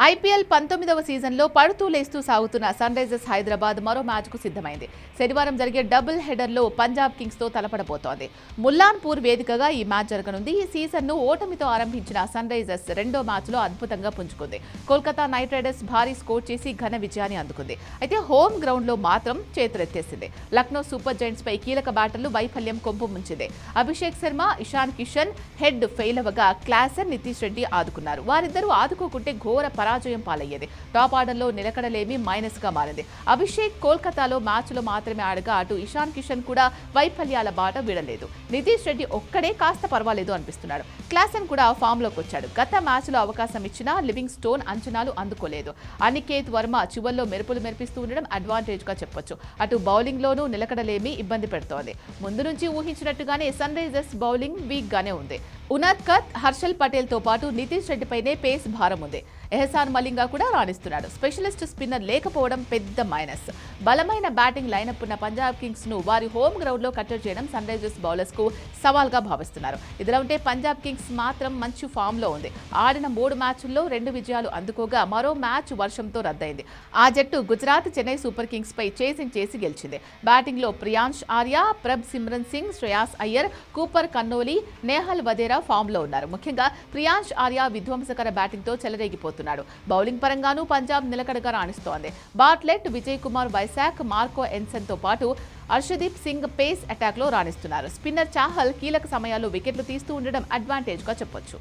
IPL 19వ సీజన్లో పడుతూ లేస్తూ సాగుతున్న సన్ రైజర్స్ హైదరాబాద్ మరో మ్యాచ్కు సిద్ధమైంది. శనివారం జరిగే డబుల్ హెడర్లో పంజాబ్ కింగ్స్తో తలపడబోతోంది. ముల్లాన్పూర్ వేదికగా ఈ మ్యాచ్ జరగనుంది. ఈ సీజన్ను ఓటమితో ఆరంభించిన సన్ రైజర్స్ రెండో మ్యాచ్లో అద్భుతంగా పుంజుకుంది. కోల్కతా నైట్ రైడర్స్ భారీ స్కోర్ చేసి ఘన విజయాన్ని అందుకుంది. అయితే హోమ్ గ్రౌండ్లో మాత్రం చేతులెత్తేసింది. లక్నో సూపర్ జైంట్స్ పై కీలక బ్యాటర్లు వైఫల్యం కొంపు ముంచింది. అభిషేక్ శర్మ, ఇషాన్ కిషన్ హెడ్ ఫెయిల్ అవ్వగా క్లాసన్, నితీష్ రెడ్డి ఆదుకున్నారు. వారిద్దరూ ఆదుకోకుంటే ఘోర పరాజయం పాలయ్యేది. టాప్ ఆర్డర్లో నిలకడలేమి మైనస్ గా మారింది. అభిషేక్ కోల్కతాలో మ్యాచ్లో మాత్రమే ఆడగా అటు ఇషాన్ కిషన్ కూడా వైఫల్యాల బాట వీడలేదు. నితీష్ రెడ్డి ఒక్కడే కాస్త పర్వాలేదు అనిపిస్తున్నాడు. క్లాసన్ కూడా ఫామ్ లోకి వచ్చాడు. గత మ్యాచ్లో అవకాశం ఇచ్చినా లివింగ్ స్టోన్ అంచనాలు అందుకోలేదు. అనికేత్ వర్మ చివర్లో మెరుపులు మెరిపిస్తూ ఉండడం అడ్వాంటేజ్ గా చెప్పొచ్చు. అటు బౌలింగ్ లోనూ నిలకడలేమి ఇబ్బంది పెడుతోంది. ముందు నుంచి ఊహించినట్టుగానే సన్ రైజర్స్ బౌలింగ్ వీక్ గానే ఉంది. ఉనాద్కత్, హర్షల్ పటేల్ తో పాటు నితీష్ రెడ్డిపైనే పేస్ భారం ఉంది. ఎహసాన్ మలింగా కూడా రాణిస్తున్నాడు. స్పెషలిస్ట్ స్పిన్నర్ లేకపోవడం పెద్ద మైనస్. బలమైన బ్యాటింగ్ లైనప్ ఉన్న పంజాబ్ కింగ్స్ ను వారి హోమ్ గ్రౌండ్ లో కట్టడి చేయడం సన్ రైజర్స్ బౌలర్స్ కు సవాల్గా భావిస్తున్నారు. ఇదిలా ఉంటే పంజాబ్ కింగ్స్ మాత్రం మంచి ఫామ్ లో ఉంది. ఆడిన 3 మ్యాచ్ల్లో 2 విజయాలు అందుకోగా మరో మ్యాచ్ వర్షంతో రద్దయింది. ఆ జట్టు గుజరాత్, చెన్నై సూపర్ కింగ్స్ పై చేసింగ్ చేసి గెలిచింది. బ్యాటింగ్ లో ప్రియాంష్ ఆర్య, ప్రభ్ సిమ్రన్ సింగ్, శ్రేయాస్ అయ్యర్, కూపర్ కన్నోలీ, నేహల్ వదేరా ఫామ్ లో ఉన్నారు. ముఖ్యంగా ప్రియాంష్ ఆర్య విధ్వంసకర బ్యాటింగ్ తో చెలరేగిపోతున్నాడు. బౌలింగ్ పరంగానూ పంజాబ్ నిలకడగా రాణిస్తోంది. Bartlett, Vijay Kumar Vyshak, Marco Jansen తో పాటు అర్షదీప్ సింగ్ పేస్ అటాక్ లో రాణిస్తున్నారు. స్పిన్నర్ చాహల్ కీలక సమయాల్లో వికెట్లు తీస్తూ ఉండడం అడ్వాంటేజ్ గా చెప్పొచ్చు.